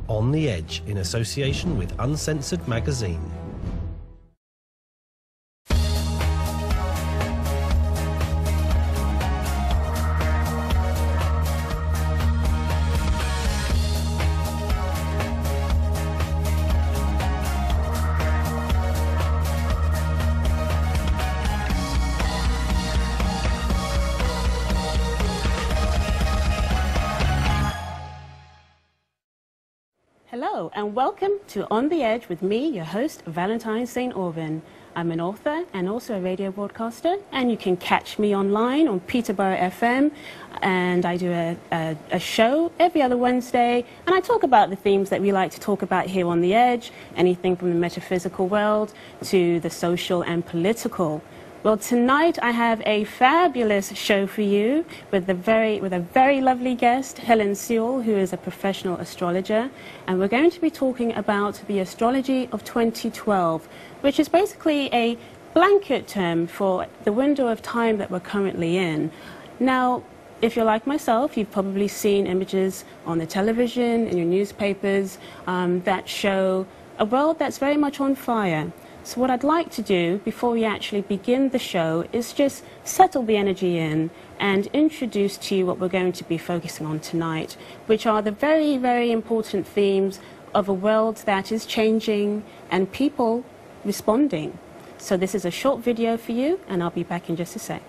On the Edge, in association with Uncensored Magazine. Hello and welcome to On the Edge with me, your host, Valentine St. Aubyn. I'm an author and also a radio broadcaster, and you can catch me online on Peterborough FM, and I do a show every other Wednesday, and I talk about the themes that we like to talk about here on the Edge, anything from the metaphysical world to the social and political. Well, tonight I have a fabulous show for you with a very lovely guest, Helen Sewell, who is a professional astrologer, and we're going to be talking about the astrology of 2012, which is basically a blanket term for the window of time that we're currently in. Now, if you're like myself, you've probably seen images on the television, in your newspapers, that show a world that's very much on fire. So what I'd like to do before we actually begin the show is just settle the energy in and introduce to you what we're going to be focusing on tonight, which are the very important themes of a world that is changing and people responding. So this is a short video for you, and I'll be back in just a sec.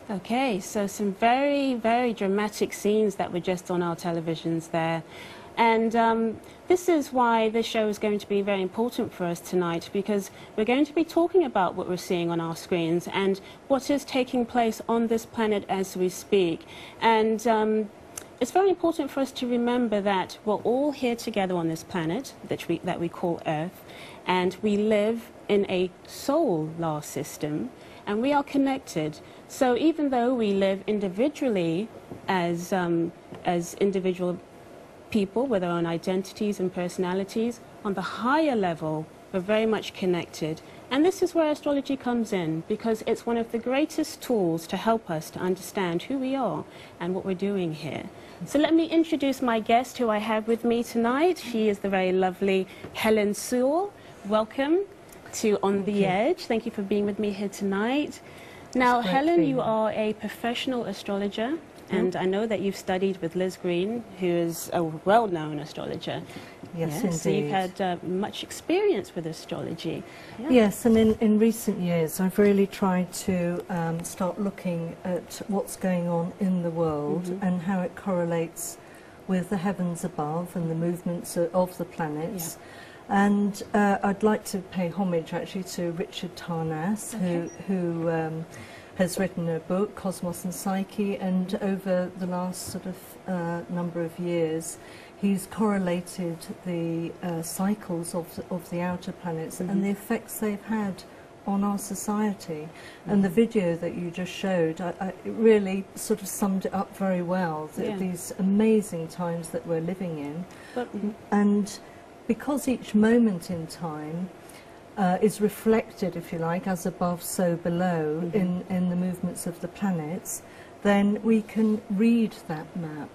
Okay, so some very dramatic scenes that were just on our televisions there. And this is why this show is going to be very important for us tonight, because we're going to be talking about what we're seeing on our screens and what is taking place on this planet as we speak. And it's very important for us to remember that we're all here together on this planet that we call Earth, and we live in a solar system, and we are connected. So even though we live individually as individual people with our own identities and personalities, on the higher level, we're very much connected. And this is where astrology comes in, because it's one of the greatest tools to help us to understand who we are and what we're doing here. So let me introduce my guest who I have with me tonight. She is the very lovely Helen Sewell. Welcome to On the Edge. Thank you for being with me here tonight. Now, Helen, you are a professional astrologer, and I know that you've studied with Liz Green, who is a well-known astrologer. Yes, indeed. So you've had much experience with astrology. Yeah. Yes, and in recent years I've really tried to start looking at what's going on in the world and how it correlates with the heavens above and the movements of the planets. Yeah. And I'd like to pay homage actually to Richard Tarnas, who has written a book, Cosmos and Psyche, and over the last sort of number of years he's correlated the cycles of the outer planets and the effects they've had on our society. And the video that you just showed, it really sort of summed it up very well, these amazing times that we're living in. And because each moment in time is reflected, if you like, as above, so below, in the movements of the planets, then we can read that map.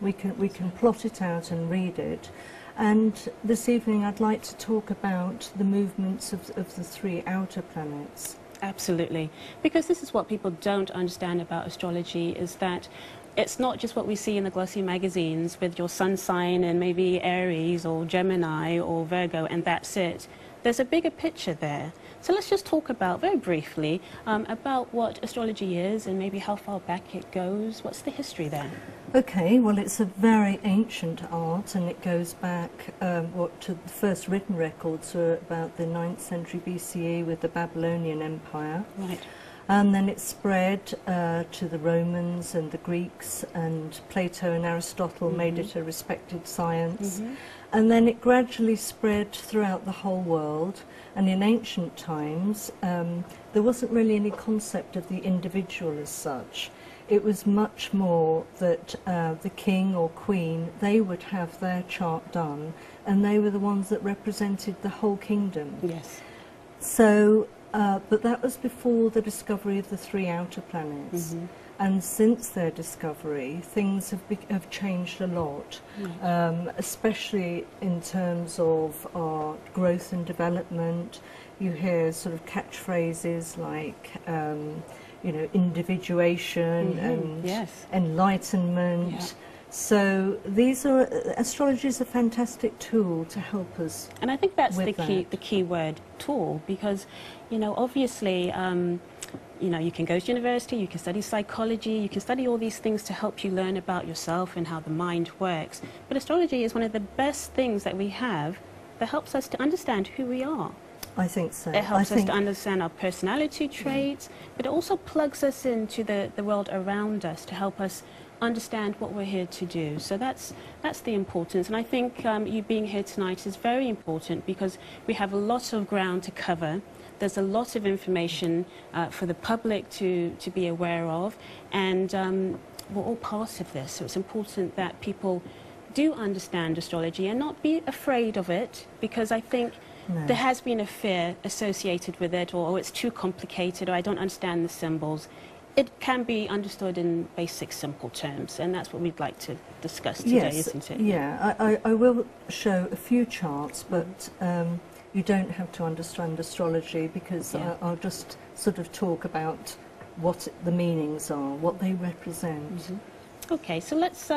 We can plot it out and read it. And this evening I'd like to talk about the movements of the three outer planets. Absolutely. Because this is what people don't understand about astrology, is that it's not just what we see in the glossy magazines with your sun sign and maybe Aries or Gemini or Virgo, and that's it. There's a bigger picture there. So let's just talk about, very briefly, about what astrology is and maybe how far back it goes. What's the history there? Okay, well, it's a very ancient art, and it goes back, to the first written records were about the 9th century BCE with the Babylonian Empire. Right. And then it spread to the Romans and the Greeks, and Plato and Aristotle made it a respected science. And then it gradually spread throughout the whole world. And in ancient times, there wasn't really any concept of the individual as such. It was much more that the king or queen, they would have their chart done, and they were the ones that represented the whole kingdom. Yes. So, but that was before the discovery of the 3 outer planets. And since their discovery, things have changed a lot, especially in terms of our growth and development. You hear sort of catchphrases like, you know, individuation and enlightenment. Yeah. So these are, astrology is a fantastic tool to help us. And I think that's the key word, tool, because, you know, obviously, you know, you can go to university, you can study psychology, you can study all these things to help you learn about yourself and how the mind works. But astrology is one of the best things that we have that helps us to understand who we are. I think so. It helps us to understand our personality traits, but it also plugs us into the world around us to help us understand what we're here to do. So that's the importance. And I think you being here tonight is very important because we have a lot of ground to cover. There's a lot of information for the public to be aware of, and we're all part of this. So it's important that people do understand astrology and not be afraid of it, because I think there has been a fear associated with it, or it's too complicated, or I don't understand the symbols. It can be understood in basic, simple terms, and that's what we'd like to discuss today, isn't it? Yeah, I will show a few charts, but you don't have to understand astrology, because I'll just sort of talk about what the meanings are, what they represent. Okay, so let's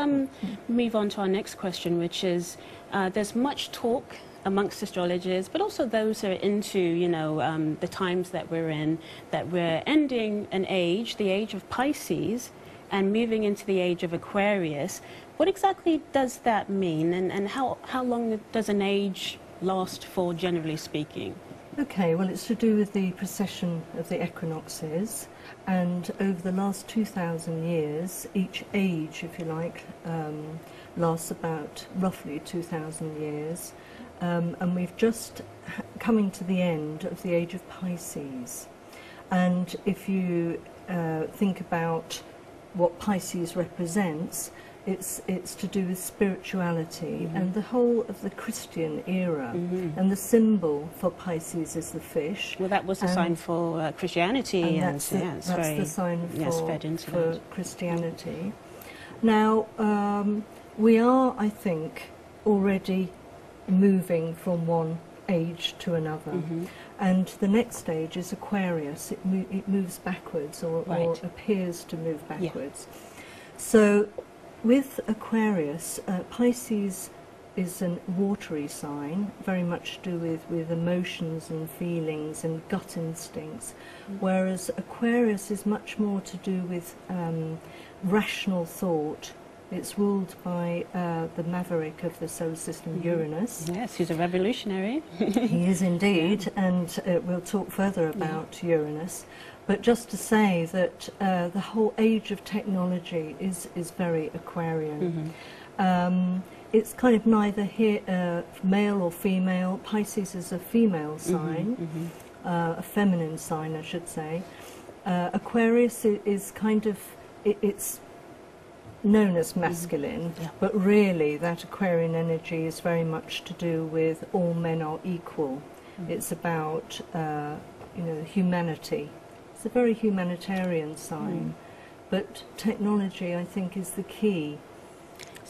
move on to our next question, which is, there's much talk amongst astrologers, but also those who are into, you know, the times that we're in, that we're ending an age, the age of Pisces, and moving into the age of Aquarius. What exactly does that mean, and how long does an age last for, generally speaking? Okay, well, it's to do with the precession of the equinoxes, and over the last 2,000 years, each age, if you like, lasts about roughly 2,000 years, and we've just coming to the end of the age of Pisces. And if you think about what Pisces represents, it's to do with spirituality and the whole of the Christian era. And the symbol for Pisces is the fish. Well, that was the sign for Christianity, and that's the sign for Christianity. Now, we are, I think, already moving from one age to another. And the next stage is Aquarius. It moves backwards, or appears to move backwards. So with Aquarius, Pisces is a watery sign, very much to do with emotions and feelings and gut instincts, whereas Aquarius is much more to do with rational thought. It's ruled by the maverick of the solar system, Uranus. Yes, he's a revolutionary. He is indeed, and we'll talk further about Uranus. But just to say that the whole age of technology is very Aquarian. It's kind of neither here, male or female. Pisces is a female sign, a feminine sign, I should say. Aquarius is kind of, it's known as masculine, but really that Aquarian energy is very much to do with all men are equal. It's about you know, humanity. It's a very humanitarian sign, but technology, I think, is the key.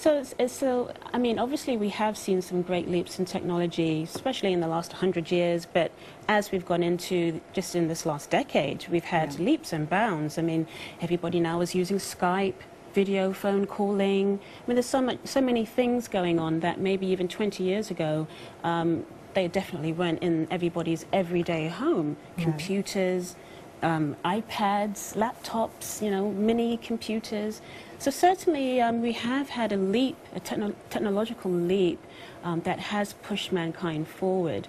So, I mean, obviously we have seen some great leaps in technology, especially in the last 100 years, but as we've gone into just in this last decade, we've had leaps and bounds. I mean, everybody now is using Skype, video phone calling. I mean, there's so many things going on that maybe even 20 years ago, they definitely weren't in everybody's everyday home. Computers, iPads, laptops, you know, mini computers. So certainly we have had a leap, a technological leap that has pushed mankind forward.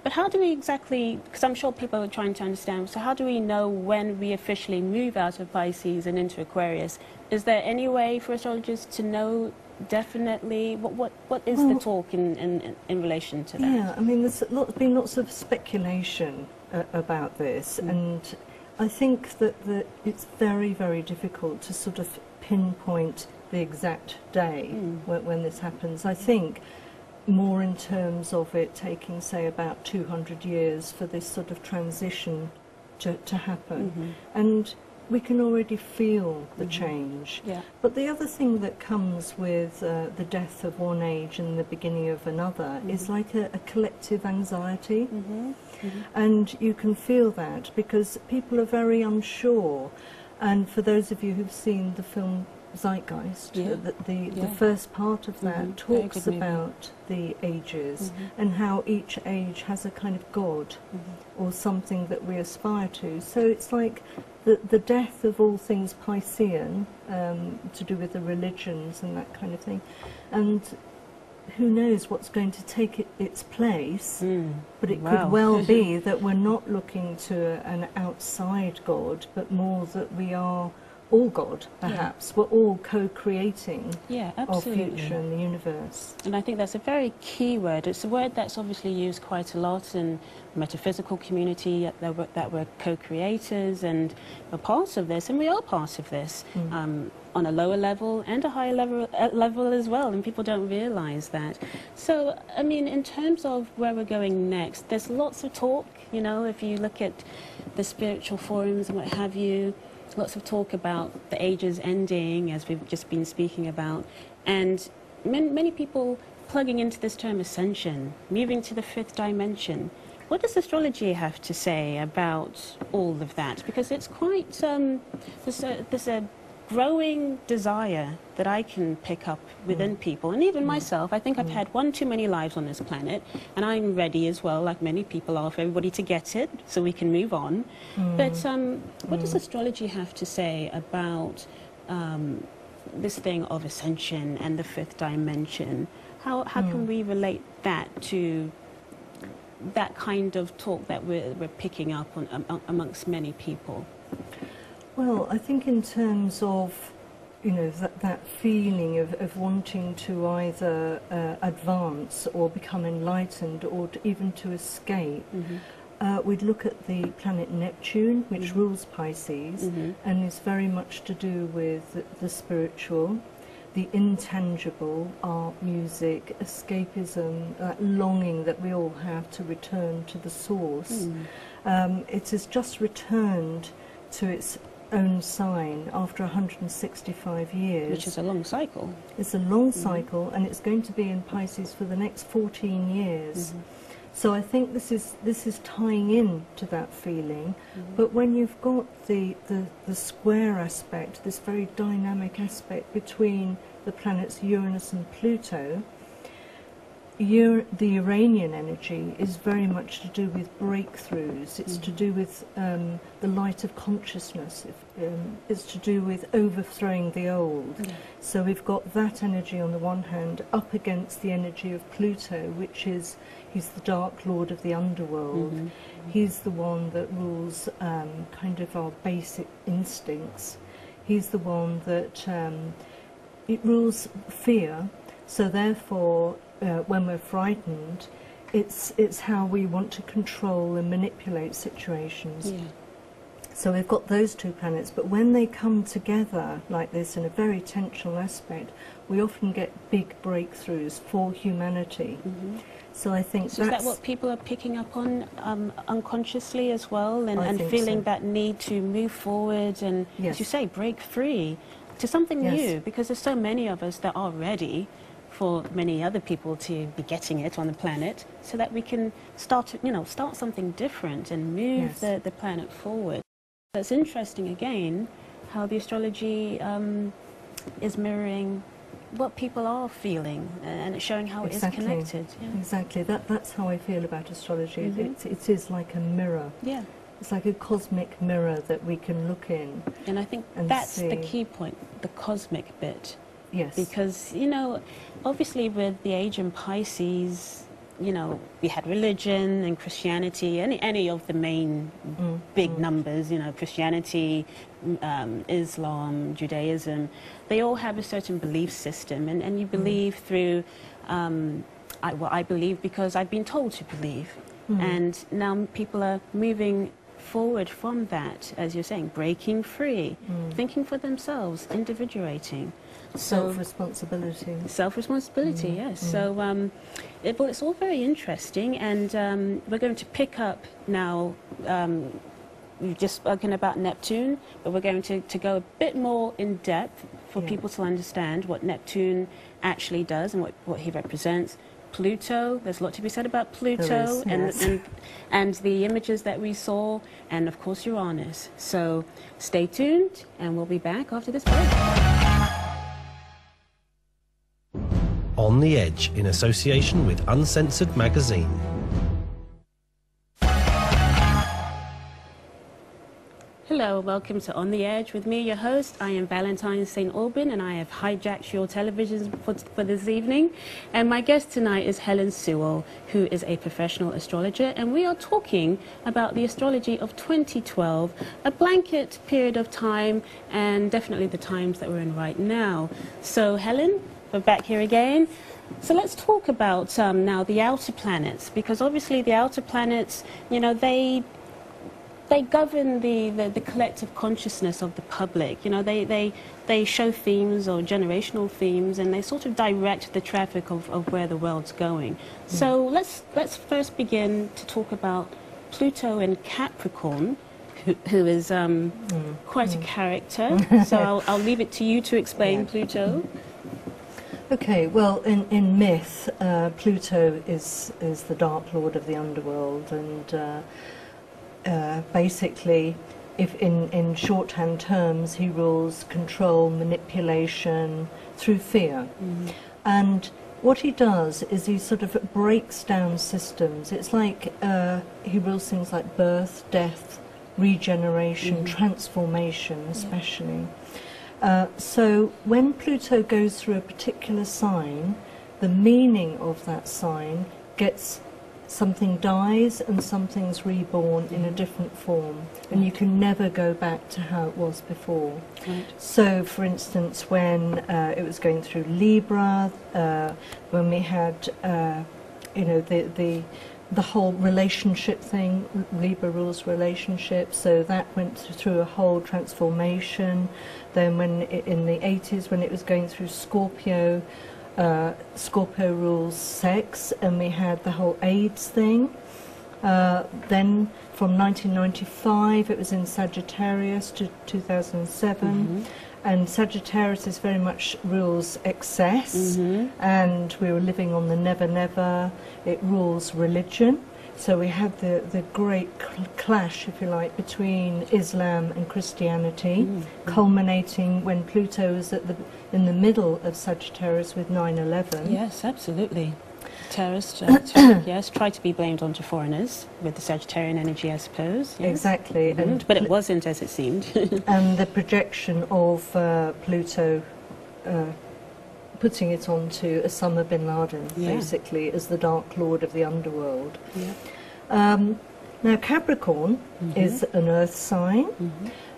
But how do we exactly, because I'm sure people are trying to understand, so how do we know when we officially move out of Pisces and into Aquarius? Is there any way for astrologers to know definitely what is the talk in relation to that? Yeah, I mean, there's been lots of speculation about this, and I think that it's very, very difficult to sort of pinpoint the exact day when this happens. I think more in terms of it taking, say, about 200 years for this sort of transition to happen. And we can already feel the change. But the other thing that comes with the death of one age and the beginning of another is like a collective anxiety. And you can feel that because people are very unsure. And for those of you who've seen the film Zeitgeist, the first part of that talks about the ages and how each age has a kind of god or something that we aspire to. So it's like the death of all things Piscean, to do with the religions and that kind of thing. And who knows what's going to take its place, but it could well be that we're not looking to an outside God, but more that we are all God, perhaps. We're all co-creating our future in the universe. And I think that's a very key word. It's a word that's obviously used quite a lot in the metaphysical community, that we're co-creators and we're part of this, and we are part of this. On a lower level and a higher level as well, and people don't realize that. So, I mean, in terms of where we're going next, there's lots of talk, you know, if you look at the spiritual forums and what have you, lots of talk about the ages ending, as we've just been speaking about, and many people plugging into this term ascension, moving to the fifth dimension. What does astrology have to say about all of that? Because it's quite, there's a growing desire that I can pick up within people, and even myself. I think I've had one too many lives on this planet, and I'm ready as well, like many people are, for everybody to get it so we can move on. But what does astrology have to say about this thing of ascension and the fifth dimension? How can we relate that to that kind of talk that we're picking up on amongst many people? Well, I think in terms of, you know, that feeling of wanting to either advance or become enlightened or even to escape, we'd look at the planet Neptune, which rules Pisces, and is very much to do with the spiritual, the intangible, art, music, escapism, that longing that we all have to return to the source. It has just returned to its own sign after 165 years. Which is a long cycle. It's a long cycle, and it's going to be in Pisces for the next 14 years. So I think this is tying in to that feeling. But when you've got the square aspect, this very dynamic aspect between the planets Uranus and Pluto, the Uranian energy is very much to do with breakthroughs. It's to do with the light of consciousness. It's to do with overthrowing the old. So we've got that energy on the one hand up against the energy of Pluto, which is, he's the Dark Lord of the underworld. He's the one that rules kind of our basic instincts. He's the one that it rules fear. So therefore, when we're frightened, it's how we want to control and manipulate situations. So we've got those two planets, but when they come together like this in a very tensional aspect, we often get big breakthroughs for humanity. So I think so. Is that what people are picking up on unconsciously as well, and feeling that need to move forward and, as you say, break free? to something Yes. new, because there's so many of us that are ready for many other people to be getting it on the planet, so that we can start to, start something different and move Yes. the planet forward. It's interesting again how the astrology is mirroring what people are feeling, and it's showing how Exactly. it is connected. Yeah. Exactly. That's how I feel about astrology. Mm-hmm. It is like a mirror. Yeah. It's like a cosmic mirror that we can look in. And I think and that's see. the key point, the cosmic bit. Yes. Because, obviously with the age in Pisces, we had religion and Christianity, any of the main big numbers, Christianity, Islam, Judaism, they all have a certain belief system. And you believe through, I believe because I've been told to believe. And now people are moving forward from that, as you're saying, breaking free, thinking for themselves, individuating. Self-responsibility. Self-responsibility, yes. So, it's all very interesting, and we're going to pick up now. We've just spoken about Neptune, but we're going to go a bit more in depth for people to understand what Neptune actually does and what he represents. Pluto, there's a lot to be said about Pluto, and the images that we saw, and of course Uranus. So stay tuned, and we'll be back after this break. On the Edge, in association with Uncensored Magazine. Hello, welcome to On the Edge with me, your host. I am Valentine St. Aubyn, and I have hijacked your televisions for this evening. And my guest tonight is Helen Sewell, who is a professional astrologer, and we are talking about the astrology of 2012, a blanket period of time, and definitely the times that we're in right now. So, Helen, we're back here again. So let's talk about now the outer planets, because obviously the outer planets, they govern the collective consciousness of the public. They show themes or generational themes, and they sort of direct the traffic of where the world's going. So let's first begin to talk about Pluto in Capricorn, who is quite a character. So I'll leave it to you to explain Pluto. Okay, well, in myth, Pluto is the Dark Lord of the underworld, and basically, if in shorthand terms, he rules control, manipulation through fear. And what he does is he sort of breaks down systems. It's like he rules things like birth, death, regeneration, transformation especially. So when Pluto goes through a particular sign, the meaning of that sign gets, something dies and something's reborn in a different form, and you can never go back to how it was before. So for instance, when it was going through Libra, when we had the whole relationship thing, Libra rules relationships, so that went through a whole transformation. Then when in the 80s, when it was going through Scorpio, Scorpio rules sex, and we had the whole AIDS thing. Then from 1995 it was in Sagittarius to 2007, and Sagittarius is very much rules excess, and we were living on the never never. It rules religion. So we had the great clash, if you like, between Islam and Christianity, culminating when Pluto was in the middle of Sagittarius with 9/11. Yes, absolutely. Terrorists, yes, try to be blamed onto foreigners with the Sagittarian energy, I suppose. Yes. Exactly. But it wasn't, as it seemed. And the projection of Pluto, putting it onto Osama bin Laden, basically, as the Dark Lord of the underworld. Now Capricorn is an earth sign,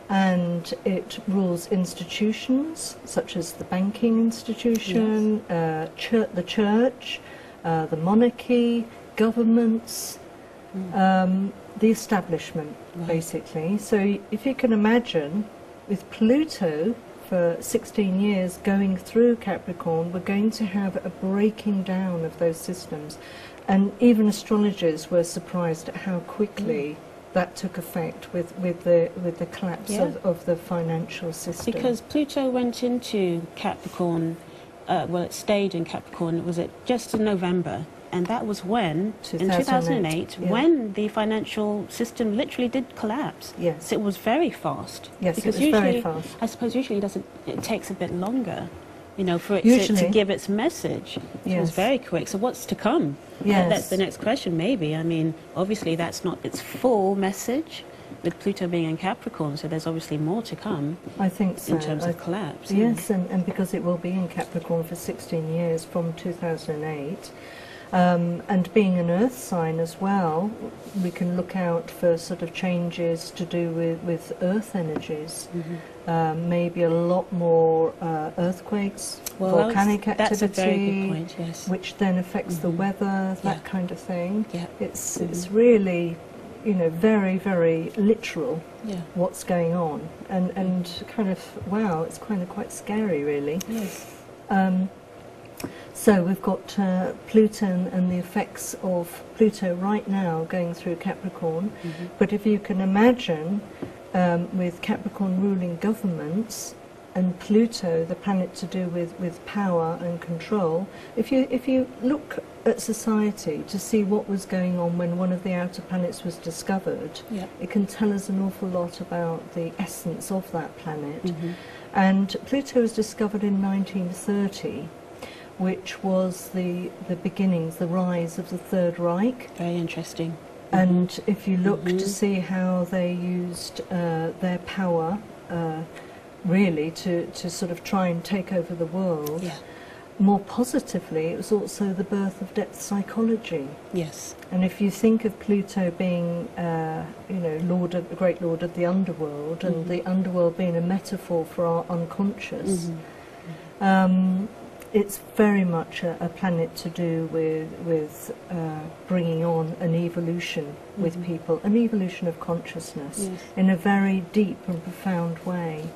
and it rules institutions such as the banking institution, the church, the monarchy, governments, the establishment, basically. So if you can imagine, with Pluto for 16 years going through Capricorn, we're going to have a breaking down of those systems. And even astrologers were surprised at how quickly that took effect with the collapse of the financial system. Because Pluto went into Capricorn, well, it stayed in Capricorn, was it just in November? And that was when, in 2008, when the financial system literally did collapse. Yes. So it was very fast. Yes, because it was usually, very fast. I suppose usually it takes a bit longer, you know, for it Usually. to give its message. So it was very quick. So what's to come? Yes. That's the next question, maybe. I mean, obviously that's not its full message, with Pluto being in Capricorn, so there's obviously more to come. I think so. In terms of collapse. Yes, and because it will be in Capricorn for 16 years from 2008. And being an earth sign as well, we can look out for sort of changes to do with earth energies. Maybe a lot more earthquakes, volcanic activity, that's a very good point, yes. which then affects the weather, that kind of thing. Yeah. It's really, you know, very, very literal what's going on, and kind of, wow, it's kind of quite scary, really. Yes. So we've got Pluto and the effects of Pluto right now going through Capricorn. But if you can imagine, with Capricorn ruling governments and Pluto, the planet to do with power and control, if you look at society to see what was going on when one of the outer planets was discovered, it can tell us an awful lot about the essence of that planet. And Pluto was discovered in 1930. Which was the beginnings, the rise of the Third Reich. Very interesting. And if you look to see how they used their power, really, to sort of try and take over the world, more positively, it was also the birth of depth psychology. Yes. And if you think of Pluto being, you know, great lord of the underworld, and the underworld being a metaphor for our unconscious, it's very much a planet to do with bringing on an evolution with people, an evolution of consciousness in a very deep and profound way.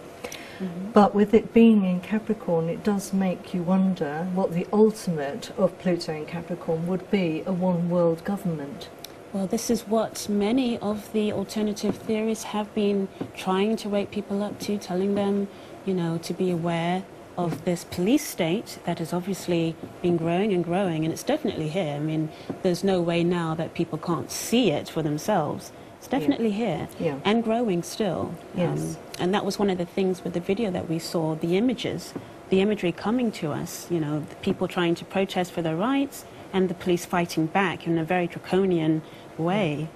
But with it being in Capricorn, it does make you wonder what the ultimate of Pluto in Capricorn would be, a one-world government. Well, this is what many of the alternative theories have been trying to wake people up to, telling them, you know, to be aware of this police state that has obviously been growing and growing, and it's definitely here. I mean, there's no way now that people can't see it for themselves. It's definitely here and growing still. Yes. And that was one of the things with the video that we saw, the images, the imagery coming to us, you know, the people trying to protest for their rights and the police fighting back in a very draconian way.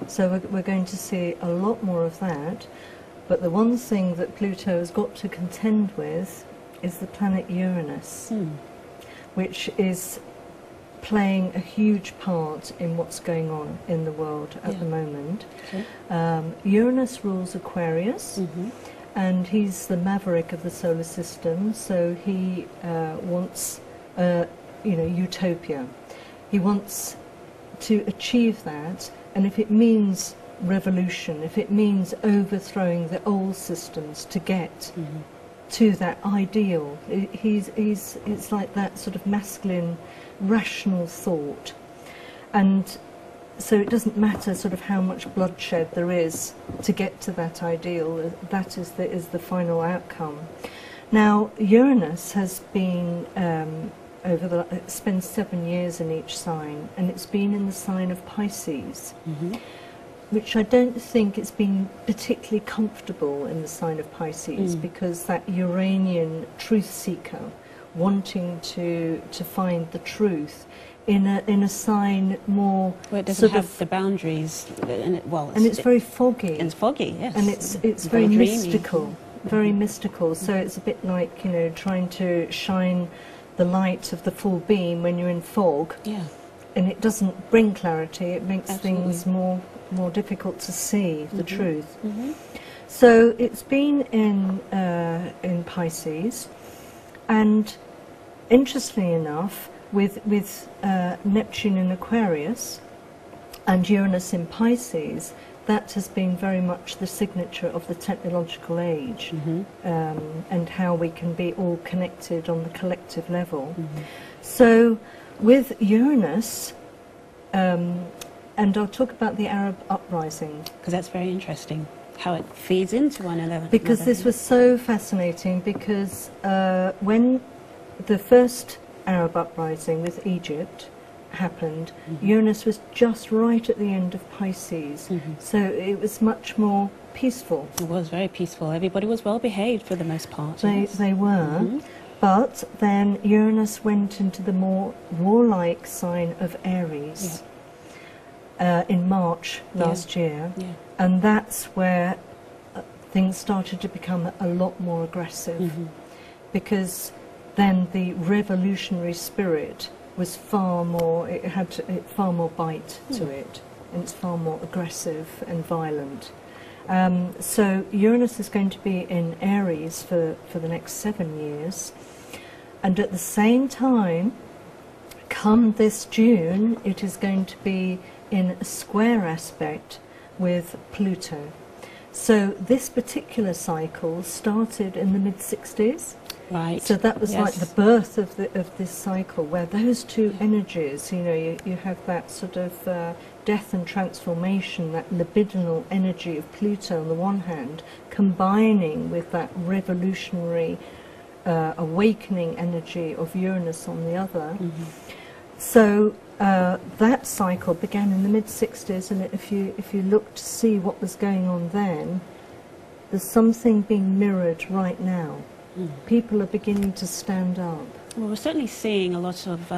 So we're going to see a lot more of that. But the one thing that Pluto has got to contend with is the planet Uranus, which is playing a huge part in what's going on in the world at the moment. Uranus rules Aquarius, and he's the maverick of the solar system, so he wants, you know, utopia. He wants to achieve that, and if it means revolution, if it means overthrowing the old systems to get to that ideal, it's like that sort of masculine rational thought. And so it doesn't matter sort of how much bloodshed there is to get to that ideal, that is the final outcome. Now Uranus has been it spends 7 years in each sign, and it's been in the sign of Pisces, which I don't think it's been particularly comfortable in the sign of Pisces, because that Uranian truth seeker wanting to find the truth in a sign more where it doesn't have the boundaries, and it's very foggy. It's foggy, yes. And it's very mystical, very mystical. So it's a bit like, you know, trying to shine the light of the full beam when you're in fog. And it doesn't bring clarity. It makes things more difficult to see the truth. So it's been in Pisces, and interestingly enough, with Neptune in Aquarius and Uranus in Pisces, that has been very much the signature of the technological age, and how we can be all connected on the collective level. So with Uranus, and I'll talk about the Arab uprising. Because that's very interesting, how it feeds into one another. Because this was so fascinating, because when the first Arab uprising with Egypt happened, Uranus was just right at the end of Pisces, so it was much more peaceful. It was very peaceful. Everybody was well behaved for the most part. They were, but then Uranus went into the more warlike sign of Aries in March last year, and that's where things started to become a lot more aggressive, because then the revolutionary spirit was far more, it had far more bite to it, and it's far more aggressive and violent. So Uranus is going to be in Aries for the next 7 years, and at the same time, come this June, it is going to be in a square aspect with Pluto. So this particular cycle started in the mid-60s. Right. So that was like the birth of this cycle, where those two energies, you know, you have that sort of death and transformation, that libidinal energy of Pluto on the one hand, combining with that revolutionary, awakening energy of Uranus on the other. So that cycle began in the mid-60s, and if you look to see what was going on then, there's something being mirrored right now. People are beginning to stand up. Well, we're certainly seeing a lot of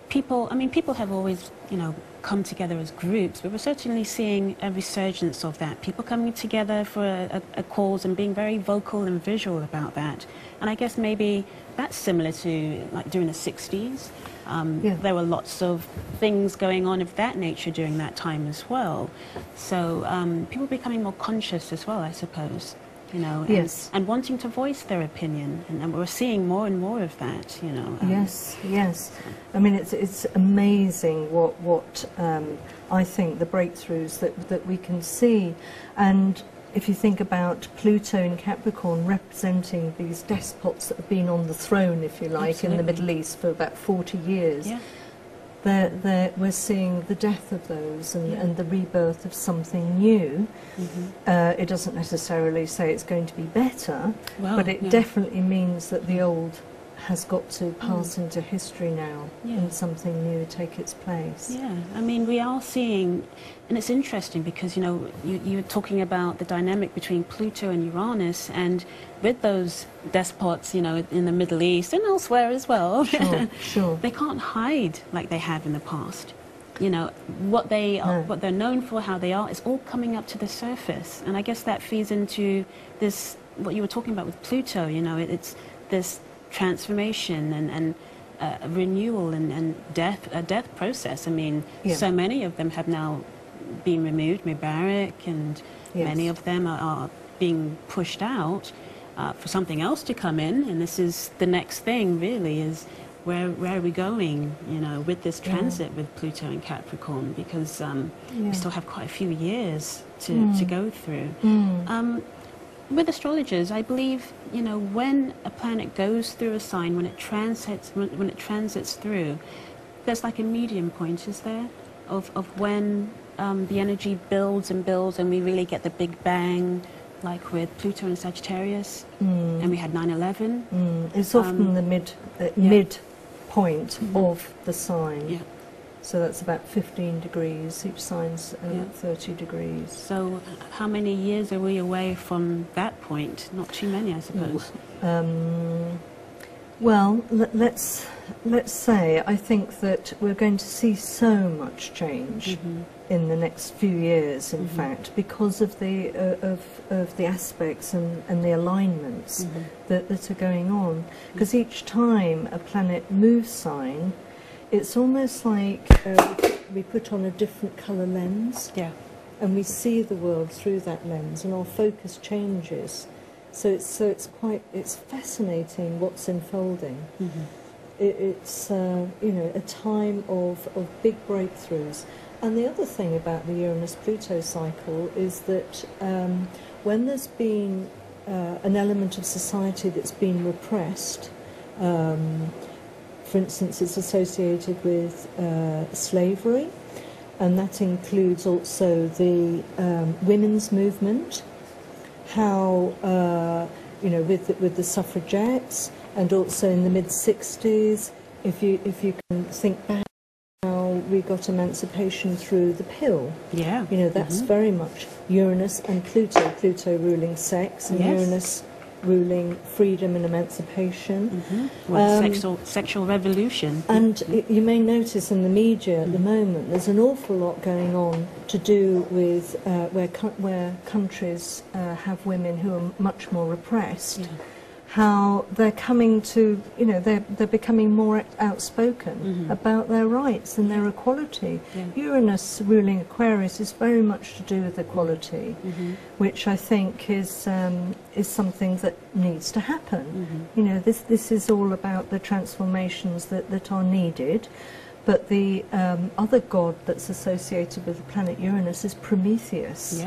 people. I mean, people have always, you know, come together as groups, but we're certainly seeing a resurgence of that. People coming together for a cause and being very vocal and visual about that. And I guess maybe that's similar to like during the 60s. There were lots of things going on of that nature during that time as well. So people becoming more conscious as well, I suppose. You know, and wanting to voice their opinion, and we're seeing more and more of that. You know. Yes. I mean, it's amazing what I think the breakthroughs that we can see, and if you think about Pluto in Capricorn representing these despots that have been on the throne, if you like, in the Middle East for about 40 years. We're seeing the death of those and the rebirth of something new. It doesn't necessarily say it's going to be better, but it definitely means that the old has got to pass into history now and something new take its place. Yeah, I mean, we are seeing, and it's interesting because, you know, you're talking about the dynamic between Pluto and Uranus, and with those despots, you know, in the Middle East and elsewhere as well, sure. They can't hide like they have in the past. You know, what they're known for, how they are, is all coming up to the surface. And I guess that feeds into this, what you were talking about with Pluto, you know, it's this transformation and renewal and a death process. I mean, so many of them have now been removed, Mubarak, and many of them are being pushed out for something else to come in, and this is the next thing really, is where are we going, you know, with this transit with Pluto and Capricorn, because we still have quite a few years to go through. With astrologers, I believe, you know, when a planet goes through a sign, when it transits through, there's like a medium point, is there, of when the energy builds and builds, and we really get the big bang, like with Pluto and Sagittarius, and we had 9/11. It's often the mid point of the sign. So that's about 15 degrees, each sign's 30 degrees. So how many years are we away from that point? Not too many, I suppose. Well, let's say I think that we're going to see so much change in the next few years, in fact, because of the aspects and the alignments that are going on. Because each time a planet moves sign, it's almost like we put on a different colour lens, and we see the world through that lens, and our focus changes. So it's fascinating what's unfolding. It's you know, a time of big breakthroughs. And the other thing about the Uranus-Pluto cycle is that when there's been an element of society that's been repressed, for instance, it's associated with slavery, and that includes also the women's movement, how, with the suffragettes, and also in the mid-60s, if you can think back, how we got emancipation through the pill. Yeah. That's very much Uranus and Pluto. Pluto ruling sex, and Uranus ruling freedom and emancipation. Sexual revolution. And you may notice in the media at the moment there's an awful lot going on to do with where countries have women who are much more repressed. How they're coming to, they're becoming more outspoken about their rights and their equality. Uranus ruling Aquarius is very much to do with equality, which I think is something that needs to happen. This is all about the transformations that are needed. But the other god that's associated with the planet Uranus is Prometheus.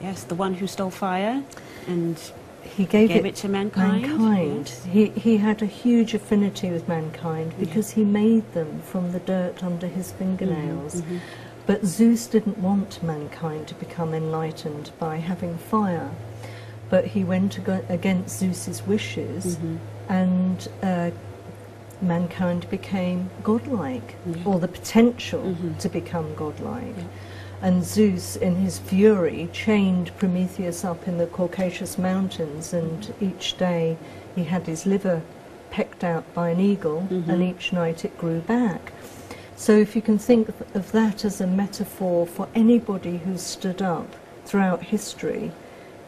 Yes, the one who stole fire and he gave it to mankind. Yes. He had a huge affinity with mankind because he made them from the dirt under his fingernails. But Zeus didn't want mankind to become enlightened by having fire. But he went against Zeus's wishes, and mankind became godlike, or the potential to become godlike. And Zeus, in his fury, chained Prometheus up in the Caucasus Mountains, and each day he had his liver pecked out by an eagle, and each night it grew back. So if you can think of that as a metaphor for anybody who's stood up throughout history,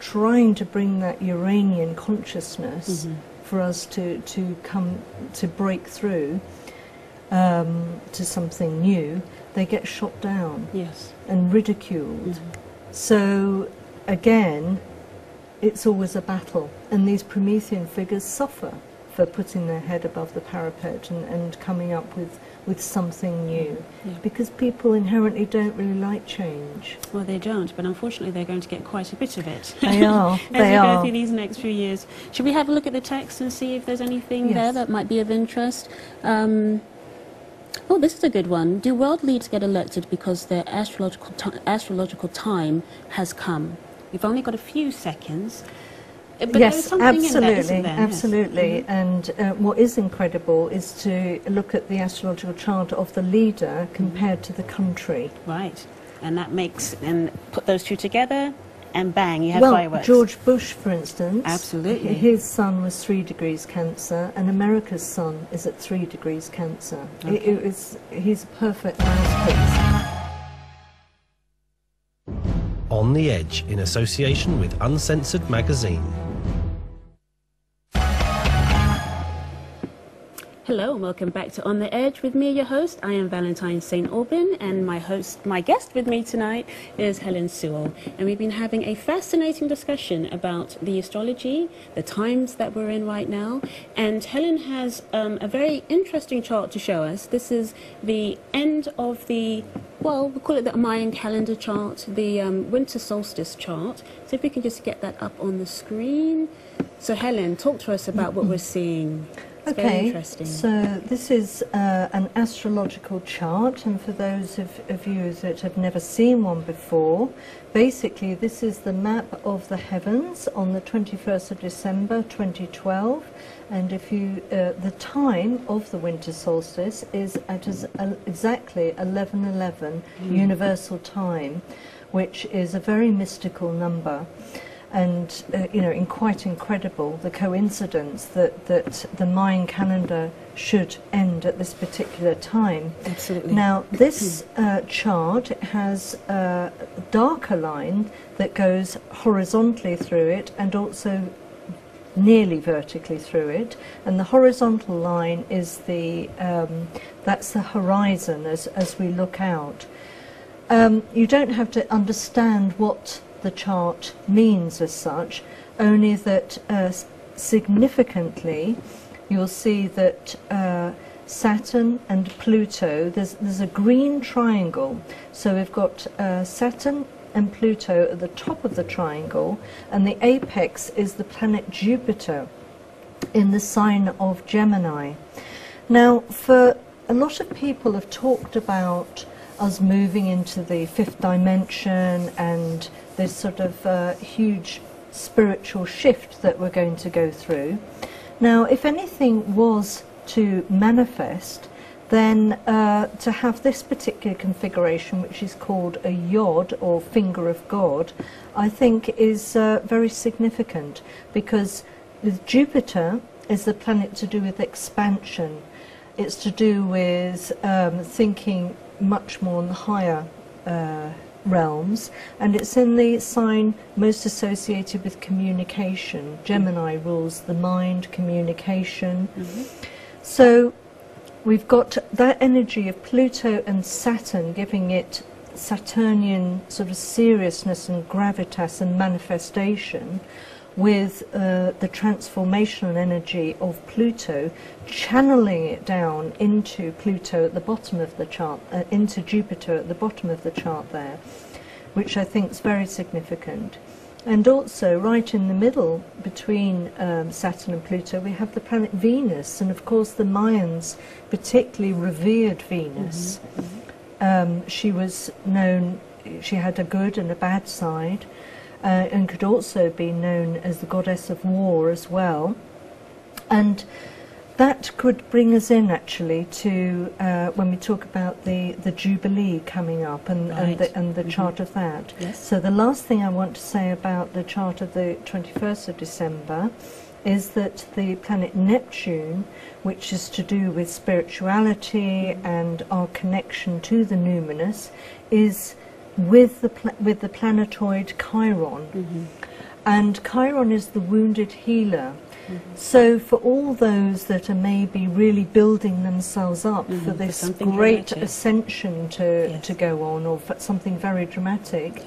trying to bring that Uranian consciousness for us to come to break through to something new, they get shot down and ridiculed. So again, it's always a battle, and these Promethean figures suffer for putting their head above the parapet and coming up with something new, because people inherently don't really like change. Well, they don't, but unfortunately they're going to get quite a bit of it. They are. As we go through these next few years. Should we have a look at the text and see if there's anything there that might be of interest? Oh, this is a good one. Do world leaders get elected because their astrological time has come? We've only got a few seconds. But yes, absolutely, there, absolutely. And what is incredible is to look at the astrological chart of the leader compared to the country. Right, and that makes, and put those two together, and bang, you have fireworks. George Bush, for instance, absolutely, his sun was 3 degrees Cancer, and America's sun is at 3 degrees Cancer. Okay. He's a perfect mouthpiece. On the Edge, in association with Uncensored Magazine. Hello and welcome back to On the Edge with me, your host. I am Valentine St. Aubyn, and my guest with me tonight is Helen Sewell. And we've been having a fascinating discussion about the astrology, the times that we're in right now. And Helen has a very interesting chart to show us. This is the end of the, well, we'll call it the Mayan calendar chart, the winter solstice chart. So if we can just get that up on the screen. So Helen, talk to us about what we're seeing. Okay, so this is an astrological chart, and for those of you that have never seen one before, basically this is the map of the heavens on the 21st of December 2012, and if you the time of the winter solstice is at exactly 11:11 universal time, which is a very mystical number. And quite incredible, the coincidence that the Mayan calendar should end at this particular time. Absolutely. Now this chart has a darker line that goes horizontally through it and also nearly vertically through it, and the horizontal line is that's the horizon as we look out. You don't have to understand what the chart means as such, only that significantly you'll see that Saturn and Pluto, there's a green triangle, so we've got Saturn and Pluto at the top of the triangle, and the apex is the planet Jupiter in the sign of Gemini. Now, for a lot of people have talked about us moving into the fifth dimension and this sort of huge spiritual shift that we're going to go through. Now, if anything was to manifest, then to have this particular configuration, which is called a yod, or finger of God, I think is very significant, because with Jupiter is the planet to do with expansion. It's to do with thinking much more in the higher realms, and it's in the sign most associated with communication. Gemini rules the mind, communication. So we've got that energy of Pluto and Saturn giving it Saturnian sort of seriousness and gravitas and manifestation, with the transformational energy of Pluto channeling it down into Pluto at the bottom of the chart, into Jupiter at the bottom of the chart there, which I think is very significant. And also right in the middle between Saturn and Pluto we have the planet Venus, and of course the Mayans particularly revered Venus. She was known, she had a good and a bad side, and could also be known as the goddess of war as well. And that could bring us in actually to when we talk about the Jubilee coming up and the chart of that. Yes. So the last thing I want to say about the chart of the 21st of December is that the planet Neptune, which is to do with spirituality and our connection to the numinous, is with the planetoid Chiron. And Chiron is the wounded healer. So for all those that are maybe really building themselves up for this great ascension to go on, or for something very dramatic,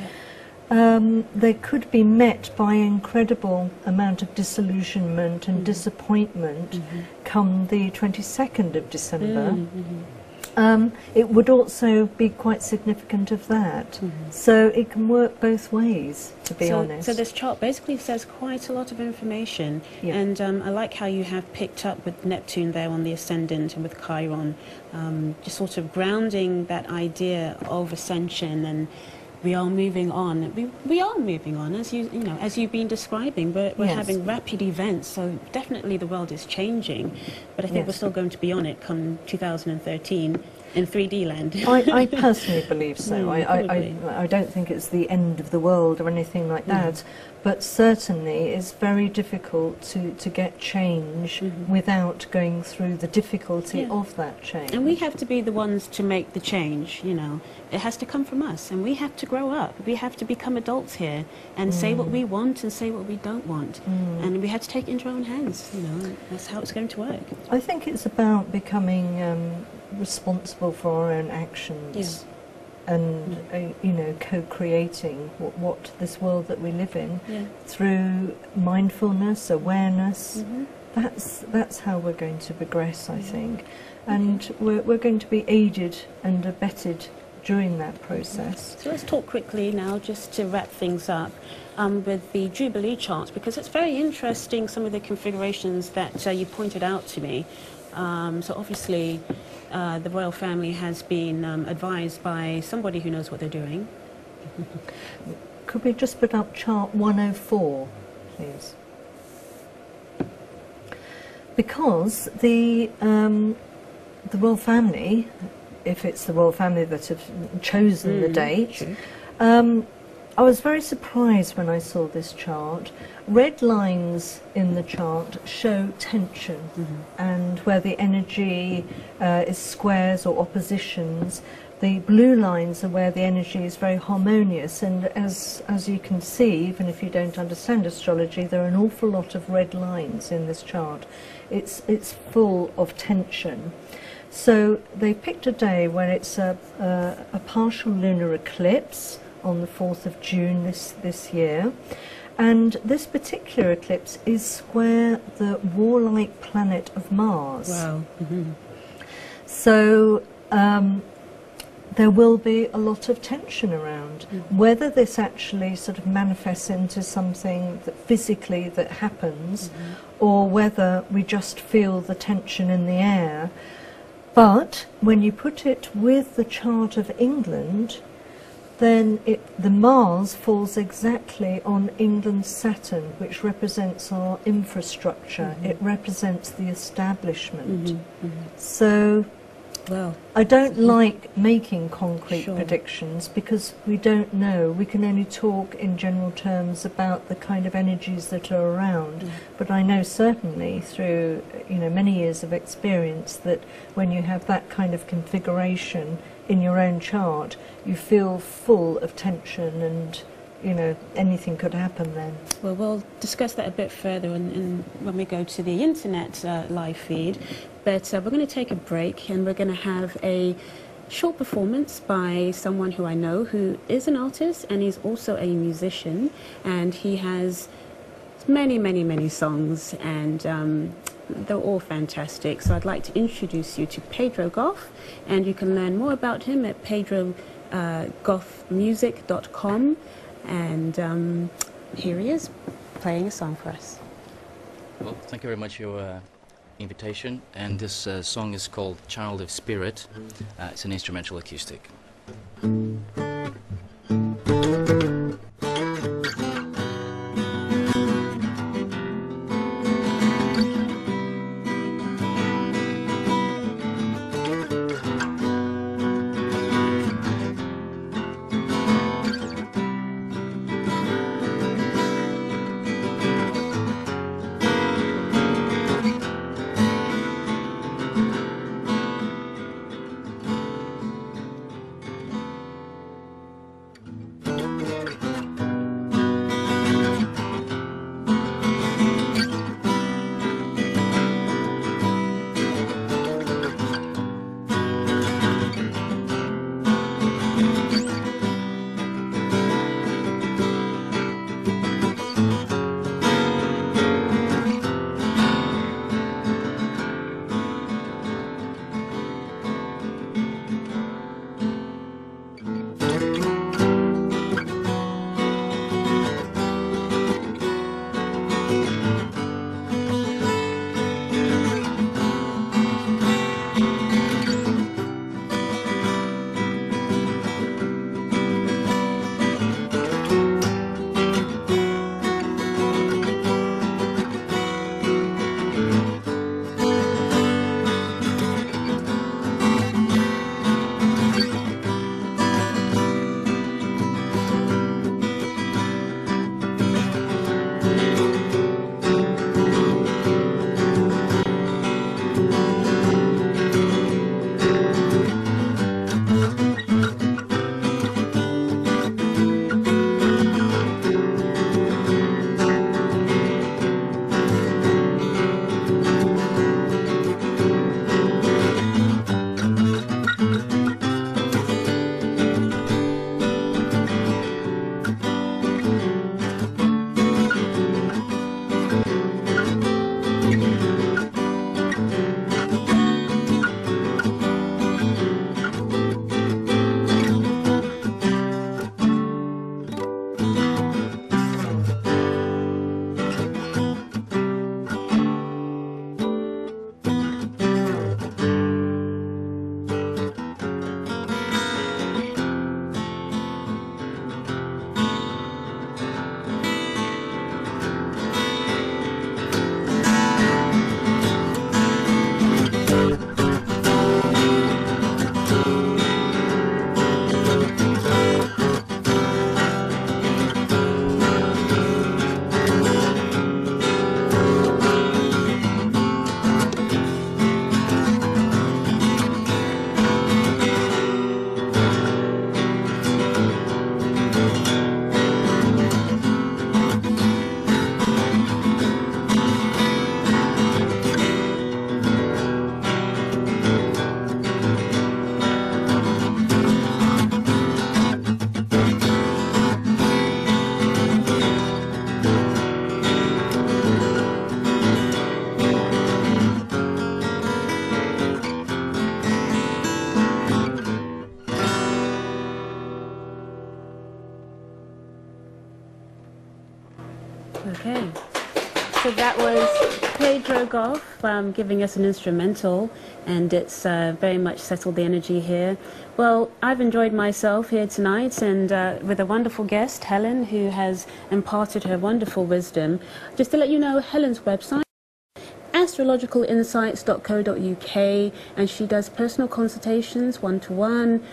they could be met by an incredible amount of disillusionment and disappointment come the 22nd of December. It would also be quite significant of that. So it can work both ways, to be honest. So this chart basically says quite a lot of information, and I like how you have picked up with Neptune there on the ascendant and with Chiron, just sort of grounding that idea of ascension, and we are moving on. We are moving on, as as you've been describing. We're having rapid events, so definitely the world is changing. But I think we're still going to be on it come 2013 in 3D land. I personally believe so. I don't think it's the end of the world or anything like that. But certainly it's very difficult to get change without going through the difficulty of that change. And we have to be the ones to make the change, It has to come from us, and we have to grow up. We have to become adults here and say what we want and say what we don't want. And we have to take it into our own hands, That's how it's going to work. I think it's about becoming responsible for our own actions. And co-creating what this world that we live in through mindfulness, awareness. That's how we're going to progress, I think. And we're going to be aided and abetted during that process. So let's talk quickly now, just to wrap things up, with the Jubilee chart, because it's very interesting, some of the configurations that you pointed out to me. So obviously the royal family has been advised by somebody who knows what they're doing. Could we just put up chart 104, please? Because the royal family, if it's the royal family that have chosen the date, I was very surprised when I saw this chart. Red lines in the chart show tension, and where the energy is squares or oppositions, the blue lines are where the energy is very harmonious. And as you can see, even if you don't understand astrology, there are an awful lot of red lines in this chart. It's full of tension. So they picked a day where it's a partial lunar eclipse on the 4th of June this year. And this particular eclipse is square the warlike planet of Mars. Wow. So there will be a lot of tension around. Whether this actually sort of manifests into something that physically that happens, or whether we just feel the tension in the air, But when you put it with the chart of England, then the Mars falls exactly on England's Saturn, which represents our infrastructure. It represents the establishment. So Well, I don't like making concrete predictions because we don't know. We can only talk in general terms about the kind of energies that are around. But I know certainly through many years of experience that when you have that kind of configuration in your own chart, you feel full of tension and anything could happen then. well, we'll discuss that a bit further when we go to the internet live feed. But we're going to take a break and we're going to have a short performance by someone who I know who is an artist and he's also a musician, and he has many, many, many songs, and they're all fantastic. So I'd like to introduce you to Pedro Goff, and you can learn more about him at pedrogoffmusic.com. And here he is, playing a song for us. Well, thank you very much for your invitation. And this song is called Child of Spirit. It's an instrumental acoustic. Okay. So that was Pedro Goff giving us an instrumental, and it's very much settled the energy here. Well, I've enjoyed myself here tonight, and with a wonderful guest, Helen, who has imparted her wonderful wisdom. Just to let you know, Helen's website, astrologicalinsights.co.uk, and she does personal consultations one-to-one.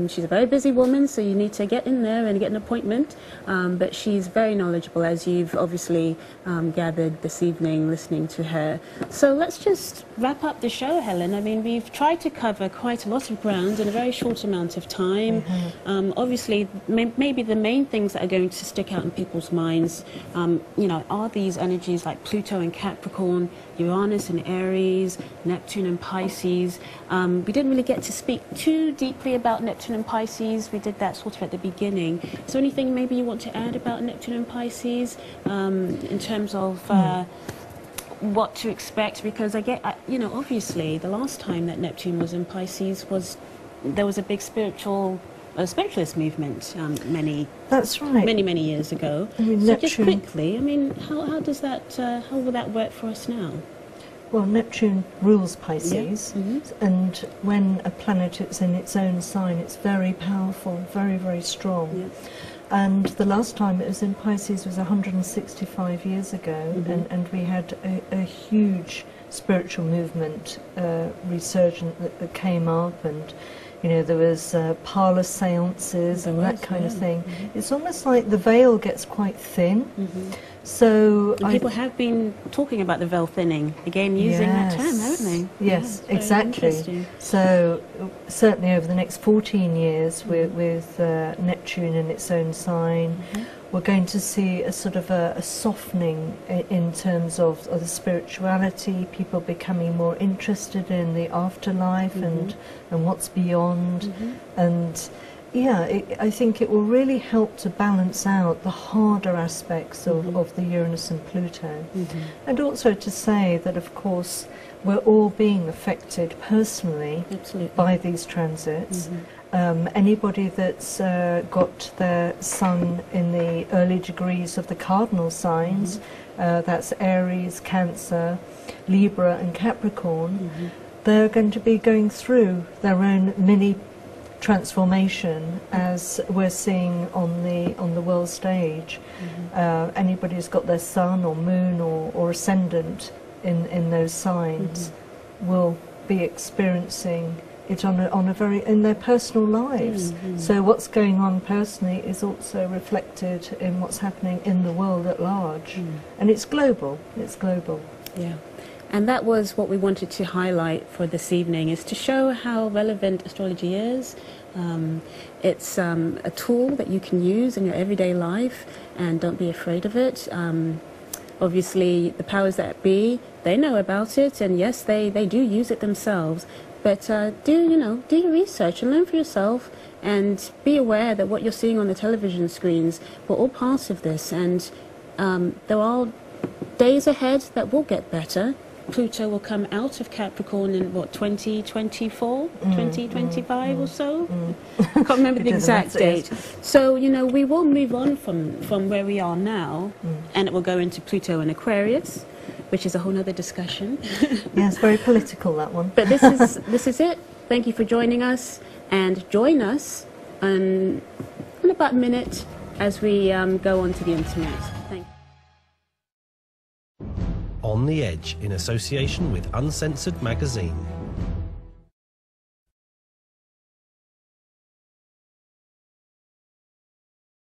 She's a very busy woman, so you need to get in there and get an appointment, but she's very knowledgeable, as you've obviously gathered this evening listening to her. So let's just wrap up the show, Helen. I mean, we've tried to cover quite a lot of ground in a very short amount of time. Obviously, maybe the main things that are going to stick out in people's minds, you know, are these energies like Pluto and Capricorn, Uranus and Aries, Neptune and Pisces. We didn't really get to speak too deeply about Neptune and Pisces. We did that sort of at the beginning. Is there anything maybe you want to add about Neptune and Pisces in terms of what to expect? Because you know, obviously the last time that Neptune was in Pisces there was a big spiritualist movement That's right. many years ago. I mean, so Neptune, just quickly, I mean, how does that how will that work for us now? well, Neptune rules Pisces, Yeah. and when a planet is in its own sign, it's very powerful, very, very strong. Yeah. And the last time it was in Pisces was 165 years ago, and we had a huge spiritual movement resurgent that came up, and you know, there was parlour seances and that kind of thing. It's almost like the veil gets quite thin. So people have been talking about the veil thinning, again using that term, haven't they? Yes, Yeah, exactly. So certainly over the next 14 years with Neptune in its own sign, we're going to see a sort of a softening in terms of the spirituality, people becoming more interested in the afterlife and what's beyond. And yeah, I think it will really help to balance out the harder aspects of the Uranus and Pluto. And also to say that, of course, we're all being affected personally by these transits. Anybody that's got their sun in the early degrees of the cardinal signs, that's Aries, Cancer, Libra and Capricorn, they're going to be going through their own mini transformation, as we're seeing on the world stage. Anybody who's got their sun or moon or ascendant in those signs will be experiencing it on a very in their personal lives. So what's going on personally is also reflected in what's happening in the world at large, and it's global. It's global. Yeah. And that was what we wanted to highlight for this evening, is to show how relevant astrology is. It's a tool that you can use in your everyday life, and don't be afraid of it. Obviously, the powers that be, they know about it, and yes, they do use it themselves. But do your research and learn for yourself, and be aware that what you're seeing on the television screens, we're all part of this, and there are days ahead that will get better. Pluto will come out of Capricorn in, what, 2024, 2025 or so? I can't remember the exact date. So, you know, we will move on from where we are now, and it will go into Pluto and Aquarius, which is a whole other discussion. Yes, very political, that one. But this is it. Thank you for joining us, and join us in about a minute as we go on to the internet. Thank you. On the Edge, in association with Uncensored Magazine.